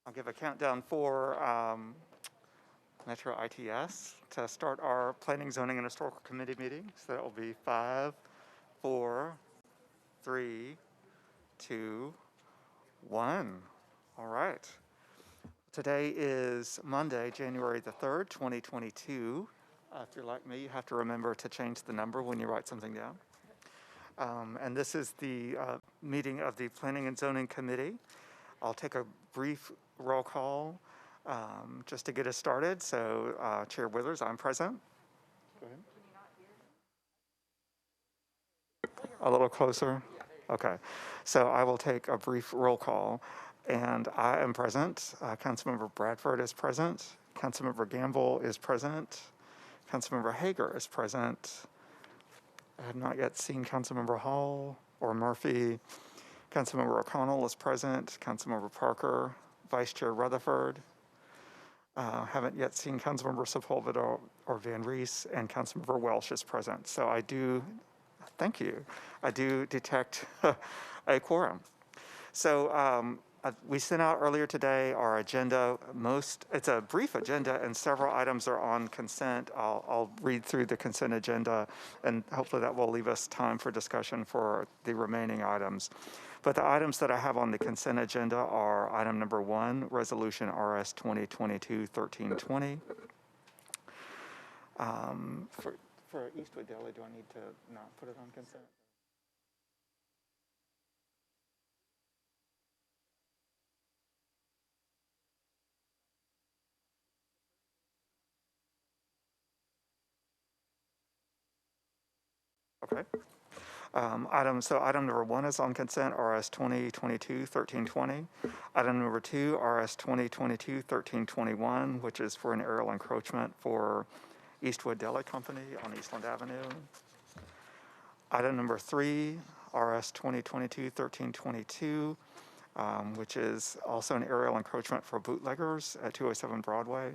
I'll give a countdown for Metro ITS to start our Planning, Zoning, and Historical Committee meeting. So that will be 5, 4, 3, 2, 1. All right. Today is Monday, January the 3rd, 2022. If you're like me, you have to remember to change the number when you write something down. And this is the meeting of the Planning and Zoning Committee. I'll take a brief roll call just to get us started. So Chair Withers, I'm present. Go ahead. A little closer? Okay. So I will take a brief roll call. And I am present. Councilmember Bradford is present. Councilmember Gamble is present. Councilmember Hager is present. I have not yet seen Councilmember Hall or Murphy. Councilmember O'Connell is present. Councilmember Parker, Vice Chair Rutherford. Haven't yet seen Councilmember Sepulveda or Van Rees, and Councilmember Welsh is present. So I do, thank you, I do detect a quorum. So we sent out earlier today our agenda. It's a brief agenda and several items are on consent. I'll read through the consent agenda and hopefully that will leave us time for discussion for the remaining items. But the items that I have on the consent agenda are item number 1, Resolution RS 2022-1320. For Eastwood Deli, do I need to not put it on consent? Okay. Item number 1 is on consent, RS 2022-1320. Item number 2, RS 2022-1321, which is for an aerial encroachment for Eastwood Deli Company on Eastland Avenue. Item number 3, RS 2022-1322, which is also an aerial encroachment for bootleggers at 207 Broadway.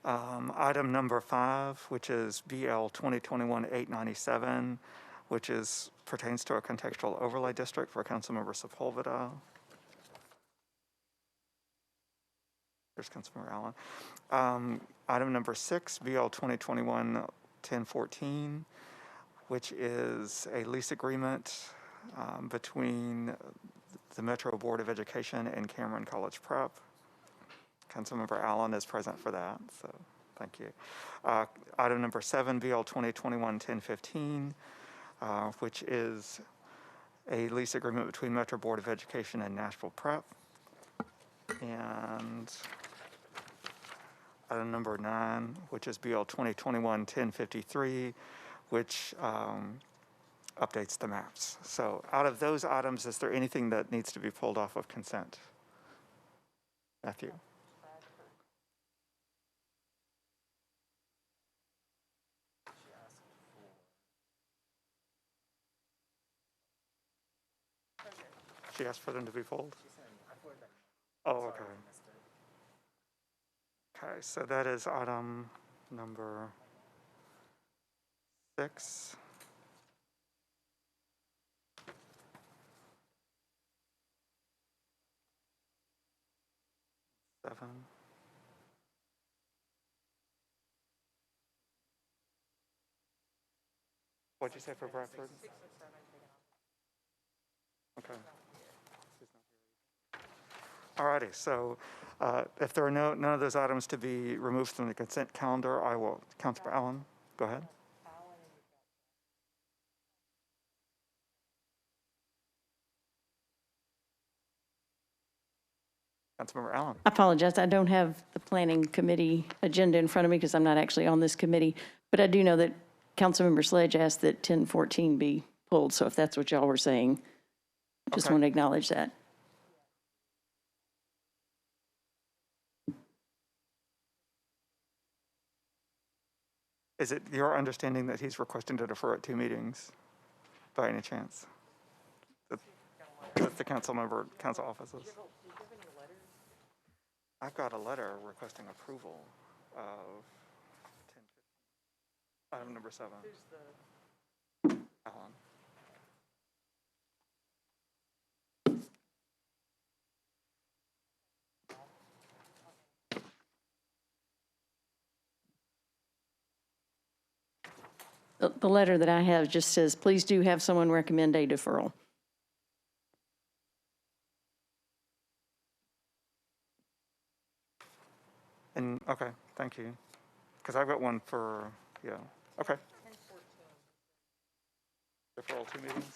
Item number 5, which is BL 2021-897, which pertains to a contextual overlay district for Councilmember Sepulveda. There's Councilmember Allen. Item number 6, BL 2021-1014, which is a lease agreement between the Metro Board of Education and Cameron College Prep. Councilmember Allen is present for that, so thank you. Item number 7, BL 2021-1015, which is a lease agreement between Metro Board of Education and Nashville Prep. And item number 9, which is BL 2021-1053, which updates the maps. So out of those items, is there anything that needs to be pulled off of consent? Matthew? She asked for them to be pulled? Oh, okay. Okay, so that is item number 6. Seven. What'd you say for Bradford? Okay. Alrighty, so if there are none of those items to be removed from the consent calendar, I will, Councilor Allen, go ahead. Councilmember Allen. I apologize. I don't have the planning committee agenda in front of me because I'm not actually on this committee, but I do know that Councilmember Sledge asked that 1014 be pulled. So if that's what y'all were saying, just want to acknowledge that. Is it your understanding that he's requesting to defer it 2 meetings by any chance? That's the council offices. I've got a letter requesting approval of 10. Item number 7. Alan. The letter that I have just says, please do have someone recommend a deferral. And, okay, thank you. Because I've got one for, yeah, okay. Deferral 2 meetings?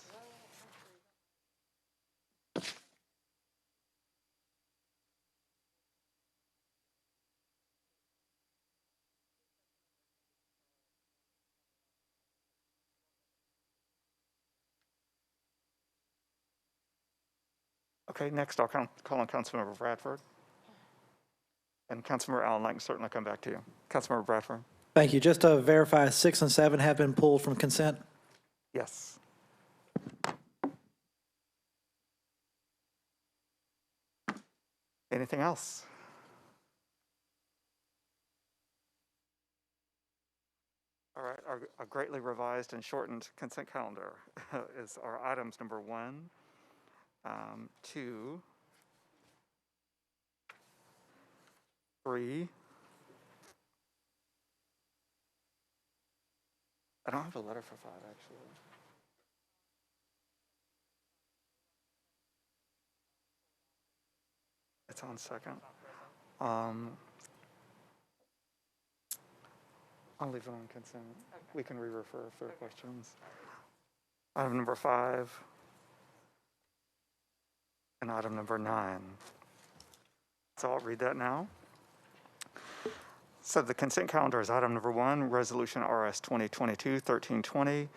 Okay, next I'll call on Councilmember Bradford. And Councilmember Allen, I can certainly come back to you. Councilmember Bradford? Thank you. Just to verify, 6 and 7 have been pulled from consent? Yes. Anything else? All right, our greatly revised and shortened consent calendar is our items number 1, 2, 3. I don't have a letter for 5, actually. It's on second. I'll leave it on consent. We can re-refer if there are questions. Item number 5 and item number 9. So I'll read that now. So the consent calendar is item number 1, Resolution RS 2022-1320,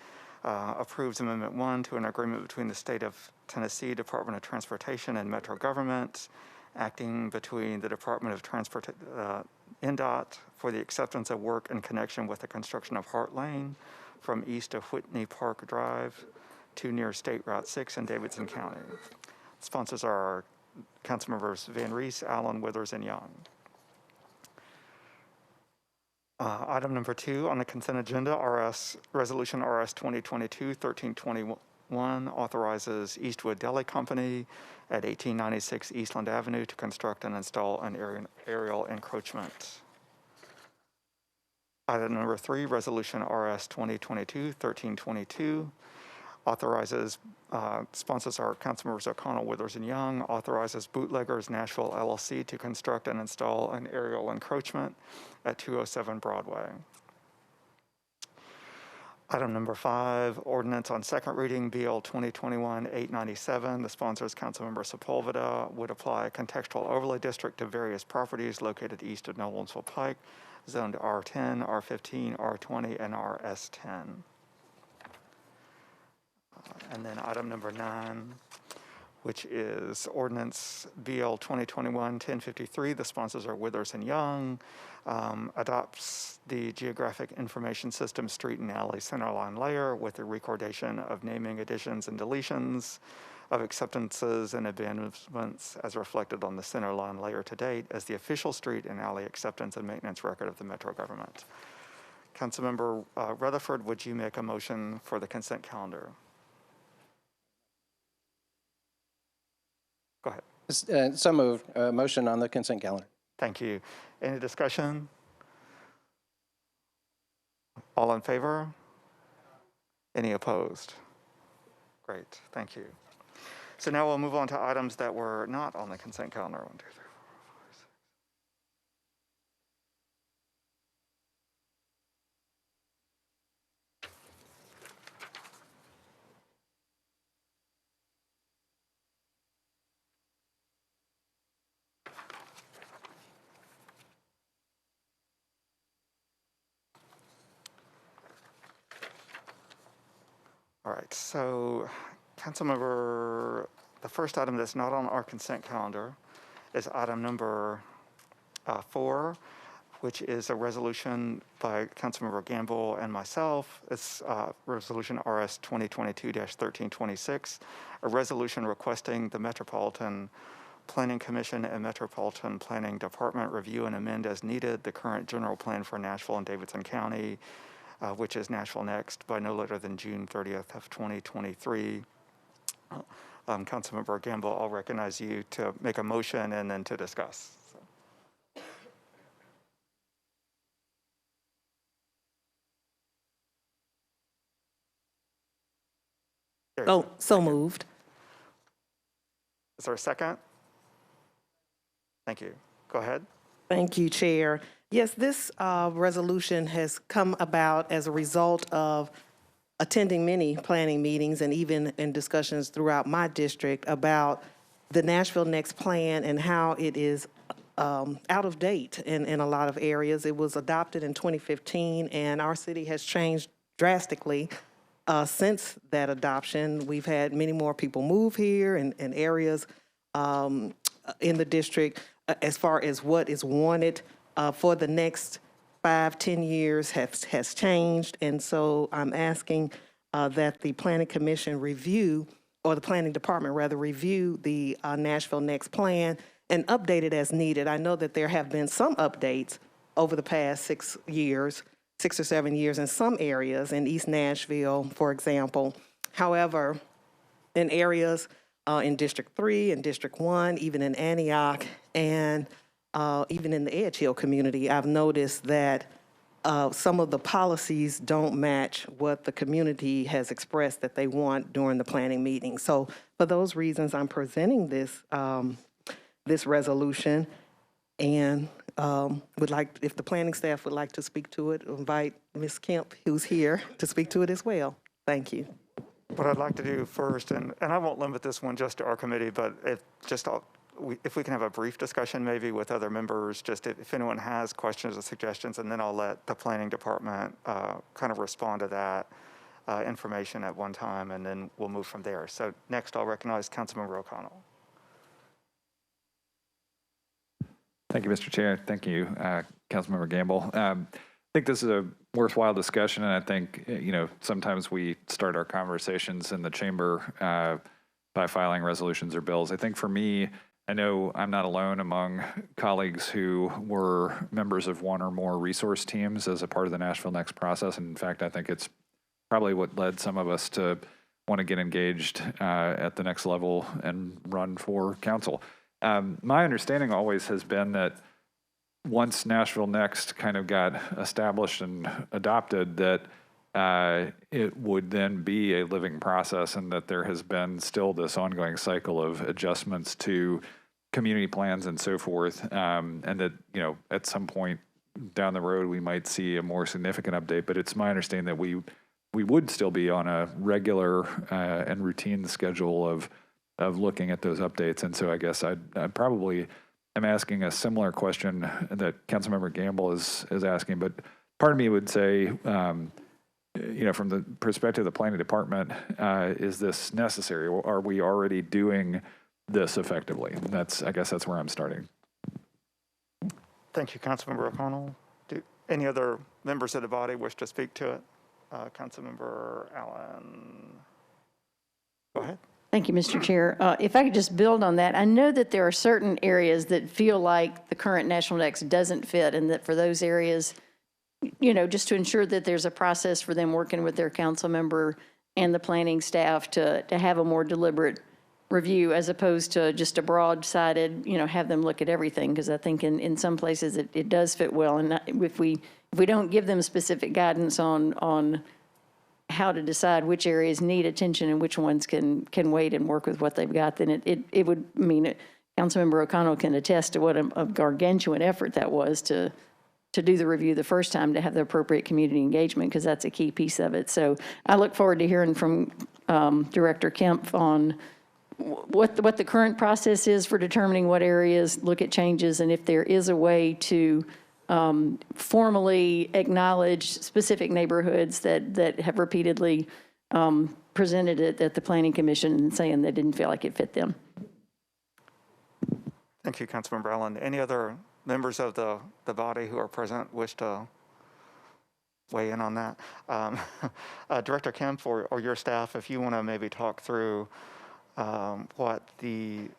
approves Amendment 1 to an agreement between the State of Tennessee Department of Transportation and Metro Government, acting between the Department of Transport, NDOT, for the acceptance of work in connection with the construction of Hart Lane from east of Whitney Park Drive to near State Route 6 in Davidson County. Sponsors are Councilmembers Van Rees, Allen, Withers, and Young. Item number 2 on the consent agenda, Resolution RS 2022-1321, authorizes Eastwood Deli Company at 1896 Eastland Avenue to construct and install an aerial encroachment. Item number 3, Resolution RS 2022-1322, authorizes, sponsors are Councilmembers O'Connell, Withers, and Young, authorizes Bootleggers Nashville LLC to construct and install an aerial encroachment at 207 Broadway. Item number 5, ordinance on second reading, BL 2021-897. The sponsor is Councilmember Sepulveda, would apply a contextual overlay district to various properties located east of Nolensville Pike, zoned R10, R15, R20, and RS10. And then item number 9, which is ordinance BL 2021-1053. The sponsors are Withers and Young, adopts the Geographic Information System Street and Alley Centerline layer with the recordation of naming additions and deletions of acceptances and abandonments as reflected on the centerline layer to date as the official street and alley acceptance and maintenance record of the Metro government. Councilmember Rutherford, would you make a motion for the consent calendar? Go ahead. So moved. Motion on the consent calendar. Thank you. Any discussion? All in favor? Any opposed? Great, thank you. So now we'll move on to items that were not on the consent calendar. 1, 2, 3, 4, 5, 6. All right, so Councilmember, the first item that's not on our consent calendar is item number 4, which is a resolution by Councilmember Gamble and myself. It's resolution RS 2022-1326, a resolution requesting the Metropolitan Planning Commission and Metropolitan Planning Department review and amend as needed the current general plan for Nashville and Davidson County, which is Nashville Next, by no later than June 30th of 2023. Councilmember Gamble, I'll recognize you to make a motion and then to discuss. So. So moved. Is there a second? Thank you. Go ahead. Thank you, Chair. Yes, this resolution has come about as a result of attending many planning meetings and even in discussions throughout my district about the Nashville Next Plan and how it is out of date in a lot of areas. It was adopted in 2015, and our city has changed drastically since that adoption. We've had many more people move here and areas in the district as far as what is wanted for the next 5-10 years has changed. And so I'm asking that the Planning Commission review, or the Planning Department rather, review the Nashville Next Plan and update it as needed. I know that there have been some updates over the past 6 or 7 years in some areas in East Nashville, for example. However, in areas in District 3 and District 1, even in Antioch, and even in the Edge Hill community, I've noticed that some of the policies don't match what the community has expressed that they want during the planning meeting. So for those reasons, I'm presenting this, this resolution, and would like, if the planning staff would like to speak to it, invite Ms. Kemp, who's here, to speak to it as well. Thank you. What I'd like to do first, and I won't limit this one just to our committee, but if we can have a brief discussion maybe with other members, just if anyone has questions or suggestions, and then I'll let the planning department kind of respond to that information at one time, and then we'll move from there. So next I'll recognize Councilmember O'Connell. Thank you, Mr. Chair. Thank you, Councilmember Gamble. I think this is a worthwhile discussion, and I think, sometimes we start our conversations in the chamber by filing resolutions or bills. I think for me, I know I'm not alone among colleagues who were members of one or more resource teams as a part of the Nashville Next process. And in fact, I think it's probably what led some of us to want to get engaged at the next level and run for council. My understanding always has been that once Nashville Next kind of got established and adopted, that it would then be a living process, and that there has been still this ongoing cycle of adjustments to community plans and so forth, and that, at some point down the road, we might see a more significant update. But it's my understanding that we would still be on a regular and routine schedule of looking at those updates. And so I guess I probably am asking a similar question that Councilmember Gamble is asking, but part of me would say, from the perspective of the planning department, is this necessary? Or are we already doing this effectively? I guess that's where I'm starting. Thank you, Councilmember O'Connell. Do any other members of the body wish to speak to it? Councilmember Allen. Go ahead. Thank you, Mr. Chair. If I could just build on that, I know that there are certain areas that feel like the current National Next doesn't fit, and that for those areas, just to ensure that there's a process for them working with their council member and the planning staff to have a more deliberate review, as opposed to just a broad-sided, have them look at everything, because I think in some places it does fit well. And if we don't give them specific guidance on how to decide which areas need attention and which ones can wait and work with what they've got, then it would mean Councilmember O'Connell can attest to what a gargantuan effort that was to do the review the first time, to have the appropriate community engagement, because that's a key piece of it. So I look forward to hearing from Director Kemp on what the current process is for determining what areas look at changes, and if there is a way to formally acknowledge specific neighborhoods that have repeatedly presented it at the Planning Commission and saying they didn't feel like it fit them. Thank you, Councilmember Allen. Any other members of the body who are present wish to weigh in on that? Director Kemp or your staff, if you want to maybe talk through what the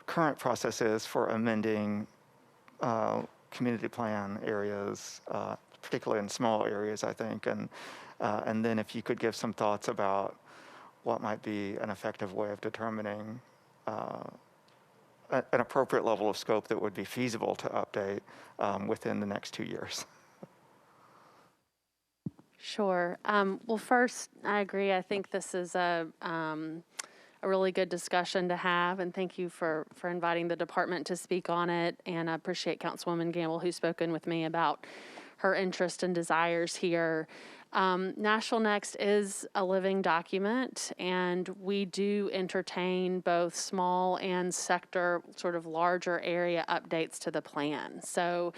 current process is for amending community plan areas, particularly in small areas, I think, and then if you could give some thoughts about what might be an effective way of determining an appropriate level of scope that would be feasible to update within the next 2 years. Sure. Well, first, I agree. I think this is a really good discussion to have, and thank you for inviting the department to speak on it. And I appreciate Councilwoman Gamble, who's spoken with me about her interest and desires here. Nashville Next is a living document, and we do entertain both small and sector, sort of larger area updates to the plan. So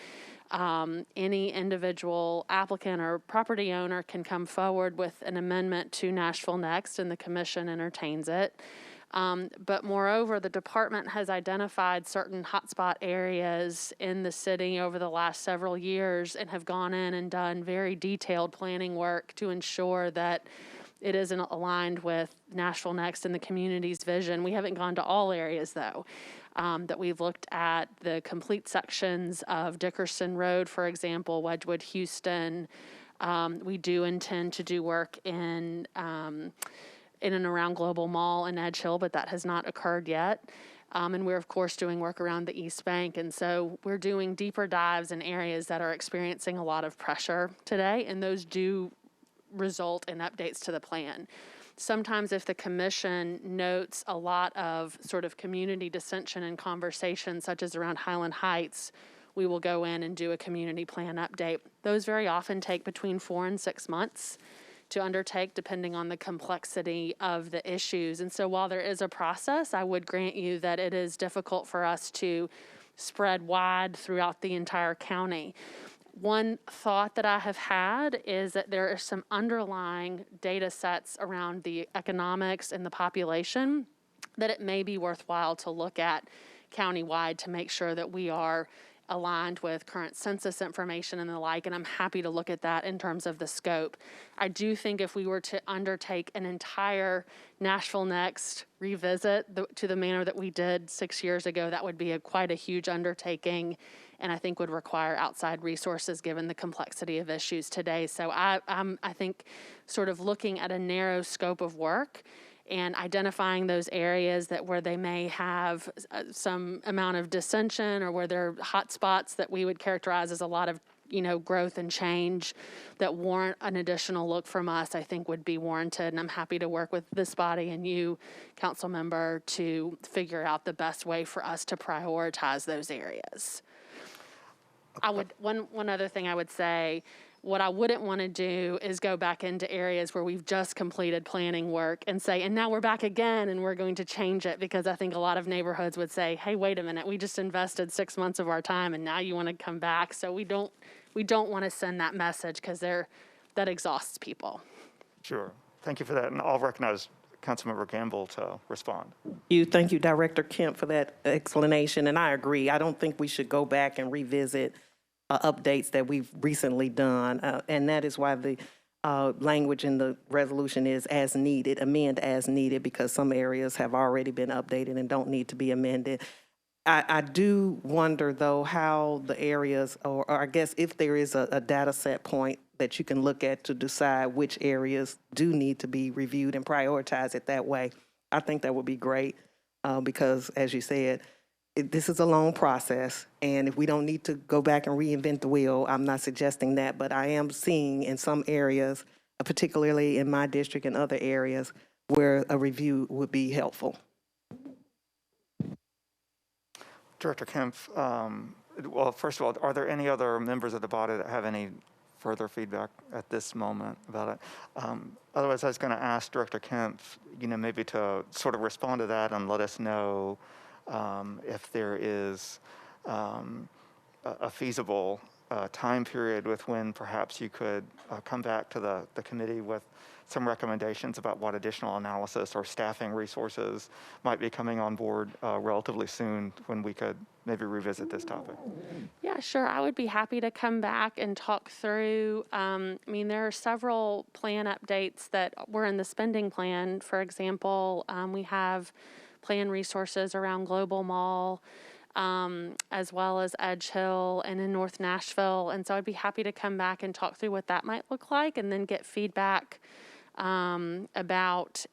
any individual applicant or property owner can come forward with an amendment to Nashville Next, and the commission entertains it. But moreover, the department has identified certain hotspot areas in the city over the last several years and have gone in and done very detailed planning work to ensure that it isn't aligned with Nashville Next and the community's vision. We haven't gone to all areas, though. That we've looked at the complete sections of Dickerson Road, for example, Wedgwood, Houston. We do intend to do work in and around Global Mall and Edge Hill, but that has not occurred yet. And we're, of course, doing work around the East Bank. And so we're doing deeper dives in areas that are experiencing a lot of pressure today, and those do result in updates to the plan. Sometimes if the commission notes a lot of sort of community dissension and conversation, such as around Highland Heights, we will go in and do a community plan update. Those very often take between 4 and 6 months to undertake, depending on the complexity of the issues. And so while there is a process, I would grant you that it is difficult for us to spread wide throughout the entire county. One thought that I have had is that there are some underlying data sets around the economics and the population that it may be worthwhile to look at countywide to make sure that we are aligned with current census information and the like, and I'm happy to look at that in terms of the scope. I do think if we were to undertake an entire Nashville Next revisit to the manner that we did 6 years ago, that would be quite a huge undertaking, and I think would require outside resources given the complexity of issues today. So I think sort of looking at a narrow scope of work and identifying those areas that where they may have some amount of dissension or where there are hot spots that we would characterize as a lot of, growth and change that warrant an additional look from us, I think would be warranted. And I'm happy to work with this body and you, council member, to figure out the best way for us to prioritize those areas. I would, one other thing I would say, what I wouldn't want to do is go back into areas where we've just completed planning work and say, and now we're back again and we're going to change it, because I think a lot of neighborhoods would say, hey, wait a minute, we just invested 6 months of our time and now you want to come back. So we don't want to send that message, because that exhausts people. Sure. Thank you for that. And I'll recognize Councilmember Gamble to respond. Thank you, Director Kemp, for that explanation. And I agree. I don't think we should go back and revisit updates that we've recently done. And that is why the language in the resolution is as needed, amend as needed, because some areas have already been updated and don't need to be amended. I do wonder, though, how the areas, or I guess if there is a data set point that you can look at to decide which areas do need to be reviewed and prioritize it that way. I think that would be great because, as you said, this is a long process, and if we don't need to go back and reinvent the wheel, I'm not suggesting that, but I am seeing in some areas, particularly in my district and other areas, where a review would be helpful. Director Kemp, well, first of all, are there any other members of the body that have any further feedback at this moment about it? Otherwise, I was going to ask Director Kemp, maybe to sort of respond to that and let us know if there is a feasible time period with when perhaps you could come back to the committee with some recommendations about what additional analysis or staffing resources might be coming on board relatively soon, when we could maybe revisit this topic. Yeah, sure. I would be happy to come back and talk through. There are several plan updates that were in the spending plan. For example, we have plan resources around Global Mall, as well as Edge Hill and in North Nashville. And so I'd be happy to come back and talk through what that might look like, and then get feedback about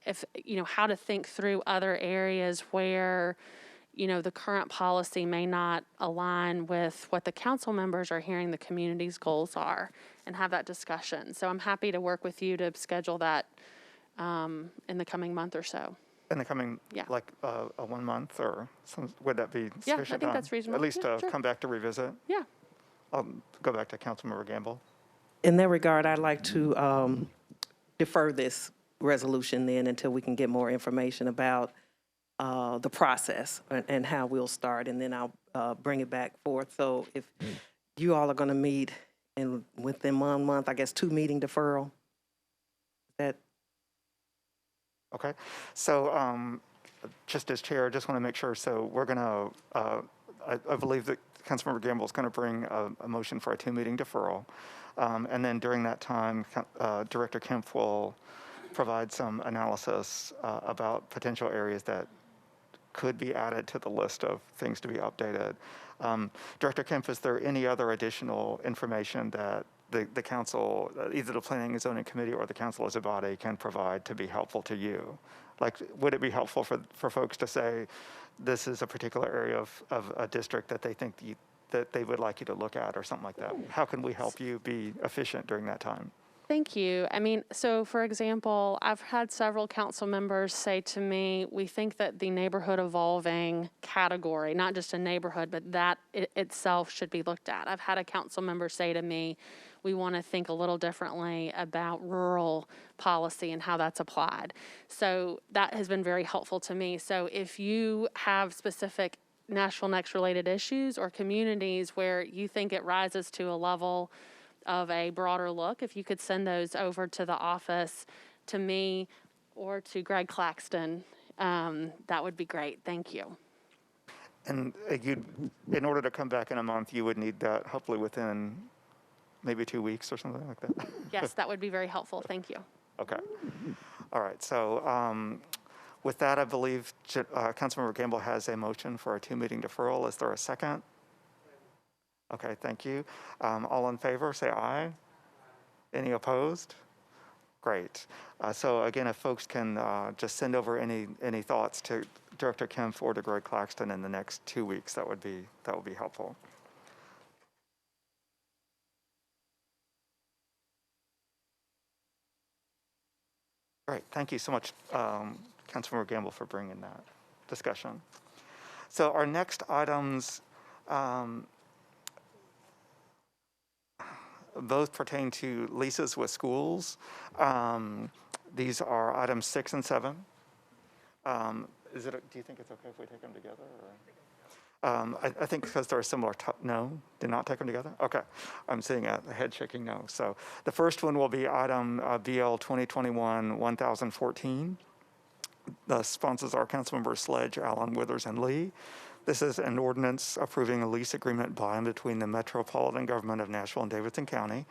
how to think through other areas where the current policy may not align with what the council members are hearing the community's goals are, and have that discussion. So I'm happy to work with you to schedule that in the coming month or so. In the coming, Yeah. like, a 1 month or some, would that be Yeah, I sufficient think time? that's reasonable. At least Yeah, sure. come back to revisit? Yeah. I'll go back to Councilmember Gamble. In that regard, I'd like to defer this resolution then until we can get more information about the process and how we'll start, and then I'll bring it back forth. So if you all are going to meet in within 1 month, I guess 2 meeting deferral, that Okay, so just as chair, I just want to make sure, so we're going to, I believe that Councilmember Gamble is going to bring a motion for a 2-meeting deferral. And then during that time, Director Kemp will provide some analysis about potential areas that could be added to the list of things to be updated. Director Kemp, is there any other additional information that the council, either the Planning and Zoning Committee or the council as a body, can provide to be helpful to you? Like, would it be helpful for folks to say, this is a particular area of a district that they think that they would like you to look at, or something like that? How can we help you be efficient during that time? Thank you. I mean, so for example, I've had several council members say to me, we think that the neighborhood evolving category, not just a neighborhood, but that itself should be looked at. I've had a council member say to me, we want to think a little differently about rural policy and how that's applied. So that has been very helpful to me. So if you have specific Nashville Next related issues or communities where you think it rises to a level of a broader look, if you could send those over to the office, to me, or to Greg Claxton, that would be great. Thank you. And in order to come back in a month, you would need that hopefully within maybe 2 weeks or something like that? Yes, that would be very helpful. Thank you. Okay. All right. So with that, I believe Councilmember Gamble has a motion for a 2-meeting deferral. Is there a second? Okay, thank you. All in favor, say aye. Any opposed? Great. So again, if folks can just send over any thoughts to Director Kempf or to Greg Claxton in the next 2 weeks, that would be helpful. Great. Thank you so much, Councilmember Gamble, for bringing that discussion. So our next items both pertain to leases with schools. These are items 6 and 7. Do you think it's okay if we take them together? Or? I think because they're similar. No, did not take them together? Okay. I'm seeing a head shaking no. So the first one will be item BL 2021-1014. The sponsors are Councilmembers Sledge, Allen, Withers, and Lee. This is an ordinance approving a lease agreement by and between the Metropolitan Government of Nashville and Davidson County,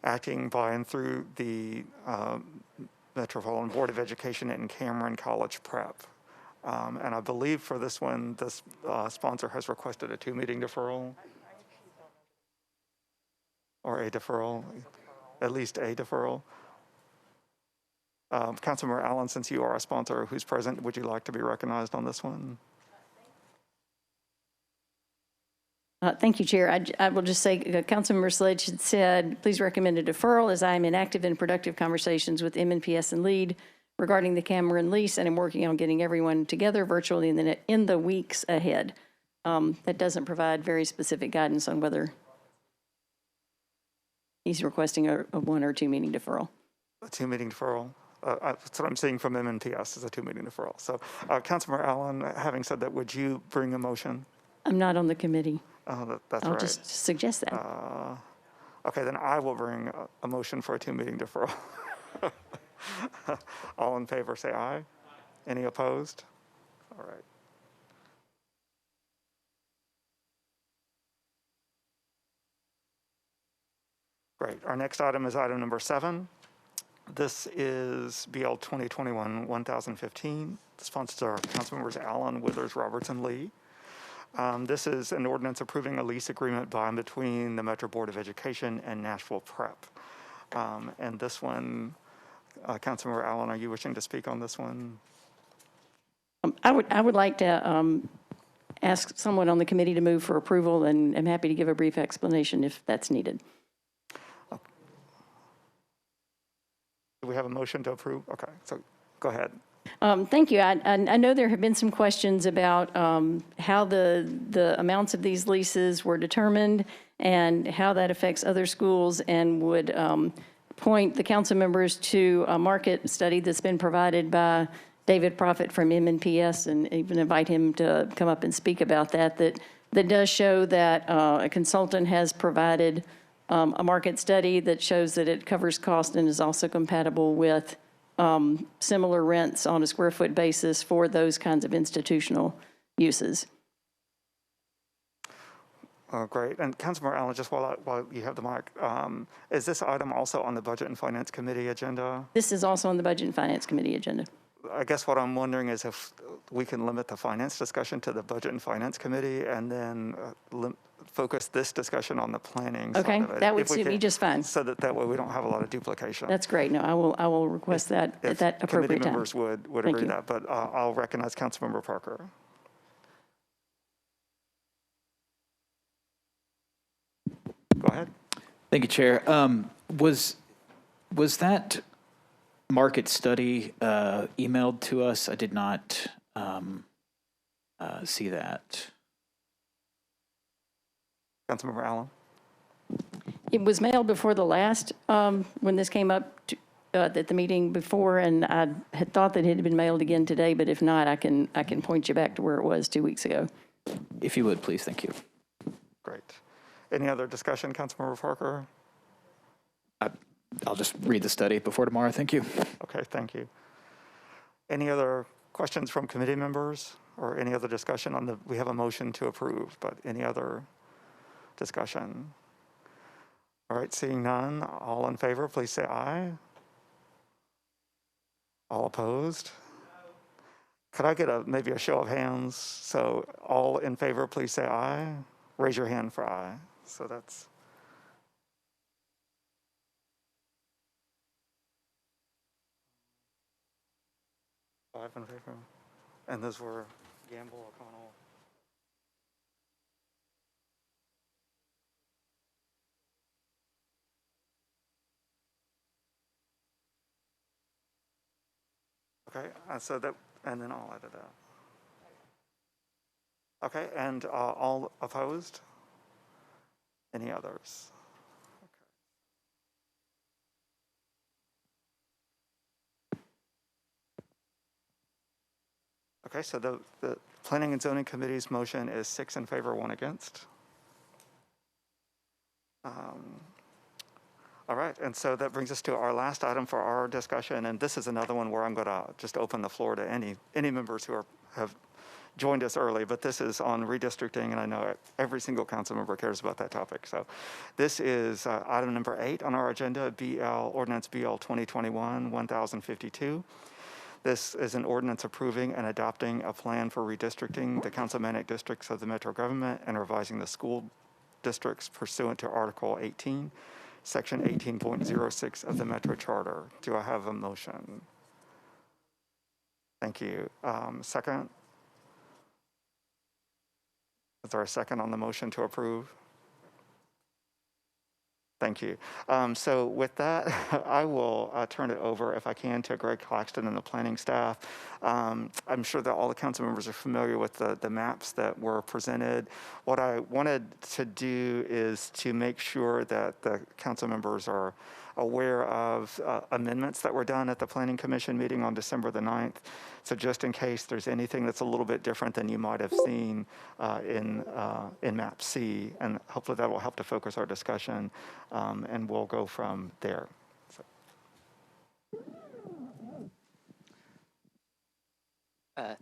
acting by and through the Metropolitan Board of Education and Cameron College Prep. And I believe for this one, this sponsor has requested a 2-meeting deferral. Or a deferral, at least a deferral. Councilmember Allen, since you are a sponsor who's present, would you like to be recognized on this one? Thank you, Chair. I will just say, Councilmember Sledge had said, please recommend a deferral as I am in active and productive conversations with MNPS and LEAD regarding the Cameron lease, and I'm working on getting everyone together virtually in the weeks ahead. That doesn't provide very specific guidance on whether he's requesting a 1 or 2 meeting deferral. A 2-meeting deferral. That's what I'm seeing from MNPS is a 2-meeting deferral. So, Councilmember Allen, having said that, would you bring a motion? I'm not on the committee. Oh, that's I'll right. just suggest that. Okay, then I will bring a motion for a 2-meeting deferral. All in favor, say aye. Any opposed? All right. Great. Our next item is item number 7. This is BL 2021-1015. The sponsors are Councilmembers Allen, Withers, Roberts, and Lee. This is an ordinance approving a lease agreement by and between the Metro Board of Education and Nashville Prep. And this one, Councilmember Allen, are you wishing to speak on this one? I would like to ask someone on the committee to move for approval, and I'm happy to give a brief explanation if that's needed. Do we have a motion to approve? Okay, so go ahead. Thank you. I know there have been some questions about how the amounts of these leases were determined and how that affects other schools, and would point the council members to a market study that's been provided by David Profit from MNPS, and even invite him to come up and speak about that does show that a consultant has provided a market study that shows that it covers cost and is also compatible with similar rents on a square foot basis for those kinds of institutional uses. Great. And Councilmember Allen, just while you have the mic, is this item also on the Budget and Finance Committee agenda? This is also on the Budget and Finance Committee agenda. I guess what I'm wondering is if we can limit the finance discussion to the Budget and Finance Committee, and then focus this discussion on the planning side Okay, of it. that would If we suit me can, just fine. so that way we don't have a lot of duplication. That's great. No, I will request that at If that appropriate committee time. members would Thank agree you. that, but I'll recognize Councilmember Parker. Go ahead. Thank you, Chair. Was that market study emailed to us? I did not see that. Councilmember Allen. It was mailed before the last, when this came up at the meeting before, and I had thought that it had been mailed again today, but if not, I can point you back to where it was 2 weeks ago. If you would, please. Thank you. Great. Any other discussion, Councilmember Parker? I'll just read the study before tomorrow. Thank you. Okay, thank you. Any other questions from committee members, or any other discussion on we have a motion to approve, but any other discussion? All right, seeing none, all in favor, please say aye. All opposed? Could I get maybe a show of hands? So all in favor, please say aye. Raise your hand for aye. So that's. Five in favor. And those were Gamble, O'Connell. Okay, so that, and then I'll edit that. Okay, and all opposed? Any others? Okay, so the Planning and Zoning Committee's motion is 6 in favor, 1 against. All right, and so that brings us to our last item for our discussion, and this is another one where I'm going to just open the floor to any members who have joined us early, but this is on redistricting, and I know every single council member cares about that topic. So this is item number 8 on our agenda, Ordinance BL 2021-1052. This is an ordinance approving and adopting a plan for redistricting the councilmanic districts of the Metro government and revising the school districts pursuant to Article 18, Section 18.06 of the Metro Charter. Do I have a motion? Thank you. Second? Is there a second on the motion to approve? Thank you. So with that, I will turn it over, if I can, to Greg Claxton and the planning staff. I'm sure that all the council members are familiar with the maps that were presented. What I wanted to do is to make sure that the council members are aware of amendments that were done at the Planning Commission meeting on December the 9th. So just in case there's anything that's a little bit different than you might have seen in Map C, and hopefully that will help to focus our discussion, and we'll go from there. So.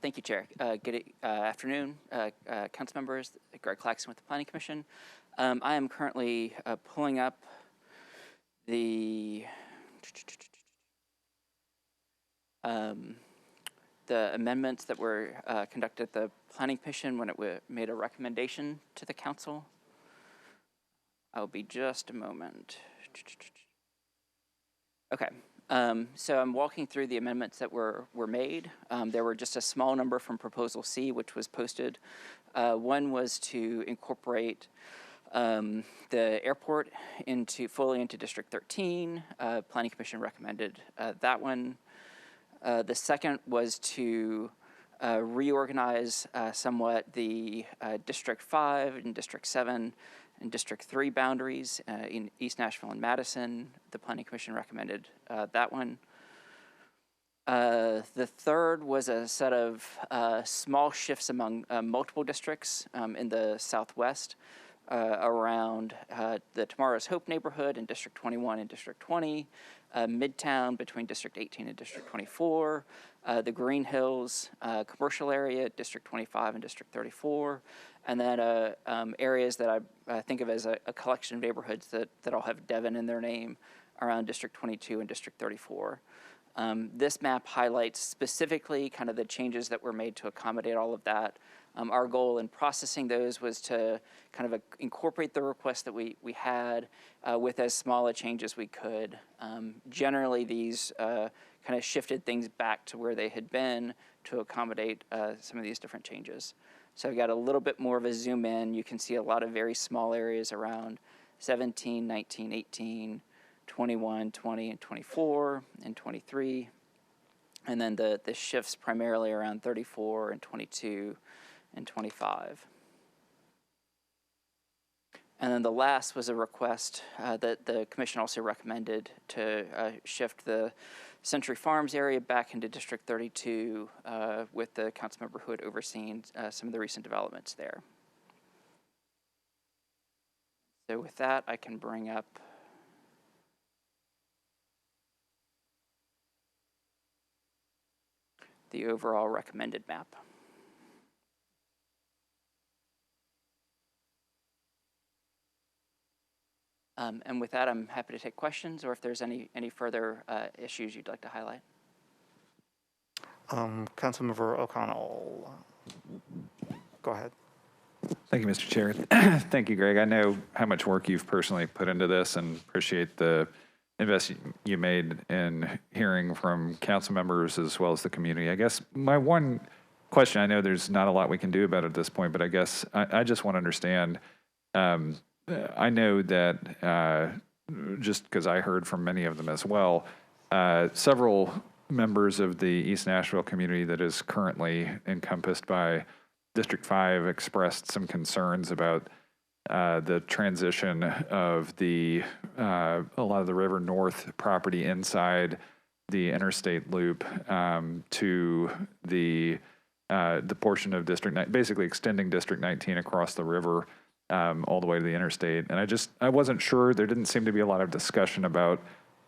Thank you, Chair. Good afternoon, council members. Greg Claxton with the Planning Commission. I am currently pulling up the amendments that were conducted at the Planning Commission when it made a recommendation to the council. I'll be just a moment. Okay. So I'm walking through the amendments that were made. There were just a small number from Proposal C, which was posted. One was to incorporate the airport fully into District 13. Planning Commission recommended that one. The second was to reorganize somewhat the District 5 and District 7 and District 3 boundaries in East Nashville and Madison. The Planning Commission recommended that one. The third was a set of small shifts among multiple districts in the Southwest around the Tomorrow's Hope neighborhood in District 21 and District 20, Midtown between District 18 and District 24, the Green Hills commercial area, District 25 and District 34, and then areas that I think of as a collection of neighborhoods that all have Devon in their name around District 22 and District 34. This map highlights specifically kind of the changes that were made to accommodate all of that. Our goal in processing those was to kind of incorporate the requests that we had with as small a change as we could. Generally, these kind of shifted things back to where they had been to accommodate some of these different changes. So I've got a little bit more of a zoom in. You can see a lot of very small areas around 17, 19, 18, 21, 20, and 24, and 23. And then the shifts primarily around 34 and 22 and 25. And then the last was a request that the commission also recommended to shift the Century Farms area back into District 32 with the council member who had overseen some of the recent developments there. So with that, I can bring up the overall recommended map. And with that, I'm happy to take questions, or if there's any further issues you'd like to highlight. Councilmember O'Connell, go ahead. Thank you, Mr. Chair. Thank you, Greg. I know how much work you've personally put into this and appreciate the investment you made in hearing from council members as well as the community. I guess my one question, I know there's not a lot we can do about it at this point, but I guess I just want to understand, I know that just because I heard from many of them as well, several members of the East Nashville community that is currently encompassed by District 5 expressed some concerns about the transition of a lot of the River North property inside the interstate loop to the portion of District 9, basically extending District 19 across the river all the way to the interstate. And I wasn't sure, there didn't seem to be a lot of discussion about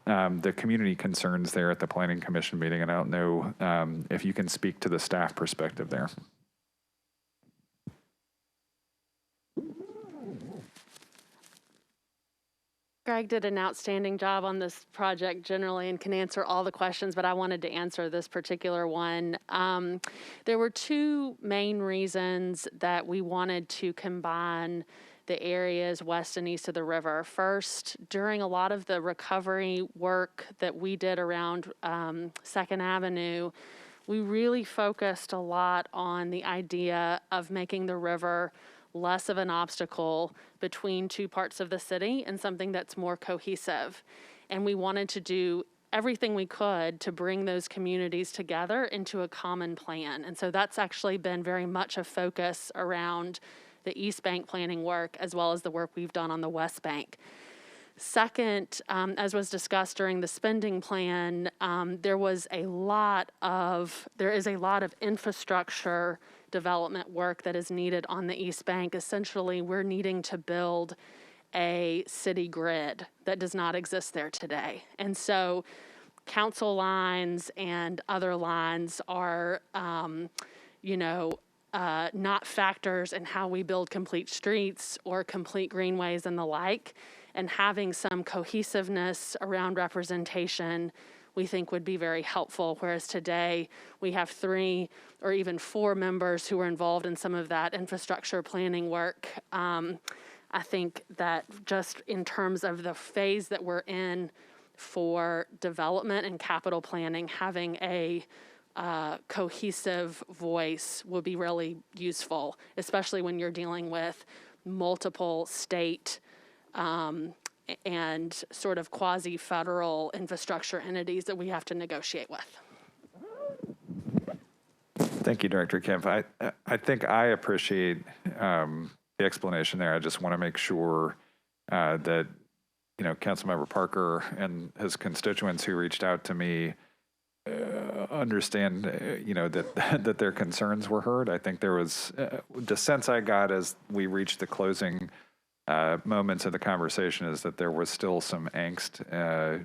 the community concerns there at the Planning Commission meeting, and I don't know if you can speak to the staff perspective there. Greg did an outstanding job on this project generally and can answer all the questions, but I wanted to answer this particular one. There were two main reasons that we wanted to combine the areas west and east of the river. First, during a lot of the recovery work that we did around 2nd Avenue, we really focused a lot on the idea of making the river less of an obstacle between two parts of the city and something that's more cohesive. And we wanted to do everything we could to bring those communities together into a common plan. And so that's actually been very much a focus around the East Bank planning work as well as the work we've done on the West Bank. Second, as was discussed during the spending plan, there is a lot of infrastructure development work that is needed on the East Bank. Essentially, we're needing to build a city grid that does not exist there today. And so council lines and other lines are, not factors in how we build complete streets or complete greenways and the like. And having some cohesiveness around representation we think would be very helpful, whereas today we have 3 or even 4 members who are involved in some of that infrastructure planning work. I think that just in terms of the phase that we're in for development and capital planning, having a cohesive voice will be really useful, especially when you're dealing with multiple state and sort of quasi-federal infrastructure entities that we have to negotiate with. Thank you, Director Kempf. I think I appreciate the explanation there. I just want to make sure that, Councilmember Parker and his constituents who reached out to me understand, that their concerns were heard. I think there was the sense I got as we reached the closing moments of the conversation is that there was still some angst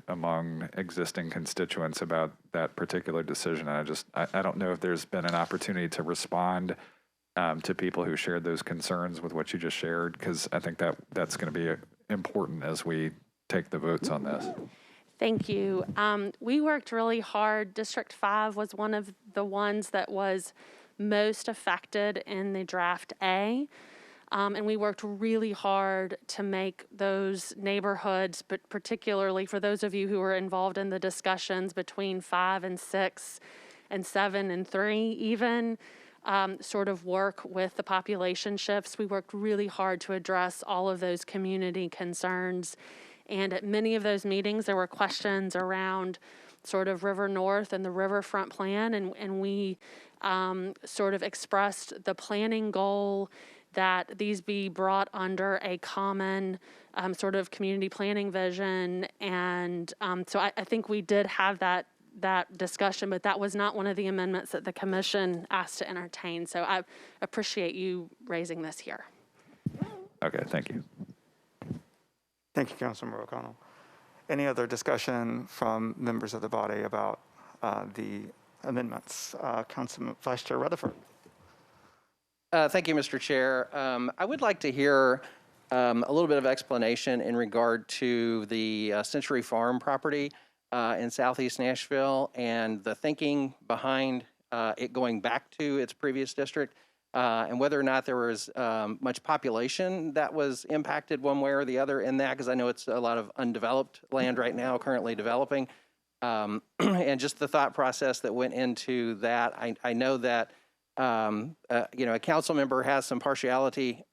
among existing constituents about that particular decision. And I don't know if there's been an opportunity to respond to people who shared those concerns with what you just shared, because I think that's going to be important as we take the votes on this. Thank you. We worked really hard. District 5 was one of the ones that was most affected in the draft A. And we worked really hard to make those neighborhoods, but particularly for those of you who were involved in the discussions between 5 and 6 and 7 and 3 even, sort of work with the population shifts. We worked really hard to address all of those community concerns. And at many of those meetings, there were questions around sort of River North and the riverfront plan. And we sort of expressed the planning goal that these be brought under a common sort of community planning vision. And so I think we did have that discussion, but that was not one of the amendments that the commission asked to entertain. So I appreciate you raising this here. Okay, thank you. Thank you, Councilmember O'Connell. Any other discussion from members of the body about the amendments? Vice Chair Rutherford. Thank you, Mr. Chair. I would like to hear a little bit of explanation in regard to the Century Farm property in southeast Nashville and the thinking behind it going back to its previous district, and whether or not there was much population that was impacted one way or the other in that, because I know it's a lot of undeveloped land right now currently developing, and just the thought process that went into that. I know that a council member has some partiality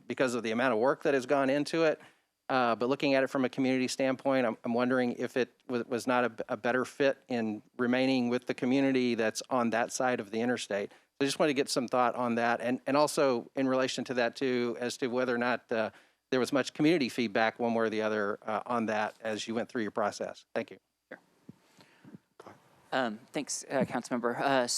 because of the amount of work that has gone into it. But looking at it from a community standpoint, I'm wondering if it was not a better fit in remaining with the community that's on that side of the interstate. So I just want to get some thought on that. And also in relation to that too, as to whether or not there was much community feedback one way or the other on that as you went through your process. Thank you. Sure. Thanks, Councilmember.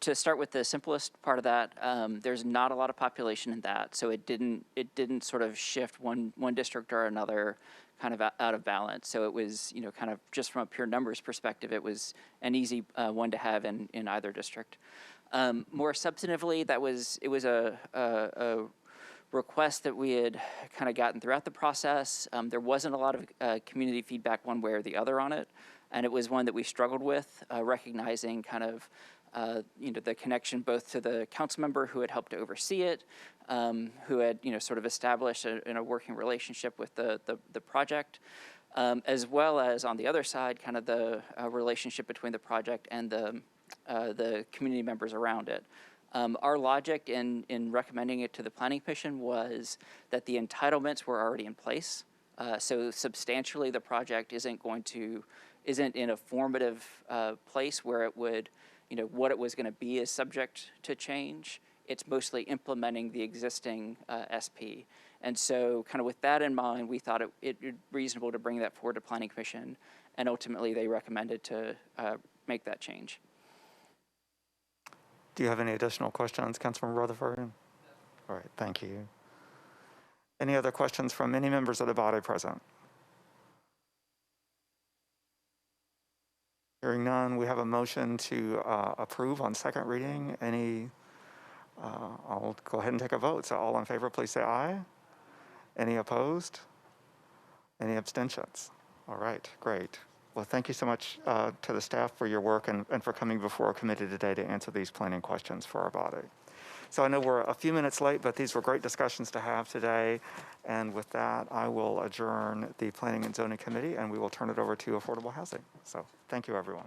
To start with the simplest part of that, there's not a lot of population in that, so it didn't sort of shift one district or another kind of out of balance. So it was, kind of just from a pure numbers perspective, it was an easy one to have in either district. More substantively, it was a request that we had kind of gotten throughout the process. There wasn't a lot of community feedback one way or the other on it, and it was one that we struggled with, recognizing kind of the connection both to the council member who had helped to oversee it, who had, sort of established a working relationship with the project, as well as on the other side, kind of the relationship between the project and the community members around it. Our logic in recommending it to the Planning Commission was that the entitlements were already in place. So substantially, the project isn't in a formative place where it would, what it was going to be is subject to change. It's mostly implementing the existing SP. And so kind of with that in mind, we thought it reasonable to bring that forward to Planning Commission, and ultimately they recommended to make that change. Do you have any additional questions, Councilmember Rutherford? All right, thank you. Any other questions from any members of the body present? Hearing none, we have a motion to approve on second reading. I'll go ahead and take a vote. So all in favor, please say aye. Any opposed? Any abstentions? All right, great. Well, thank you so much to the staff for your work and for coming before our committee today to answer these planning questions for our body. So I know we're a few minutes late, but these were great discussions to have today. And with that, I will adjourn the Planning and Zoning Committee, and we will turn it over to Affordable Housing. So thank you, everyone.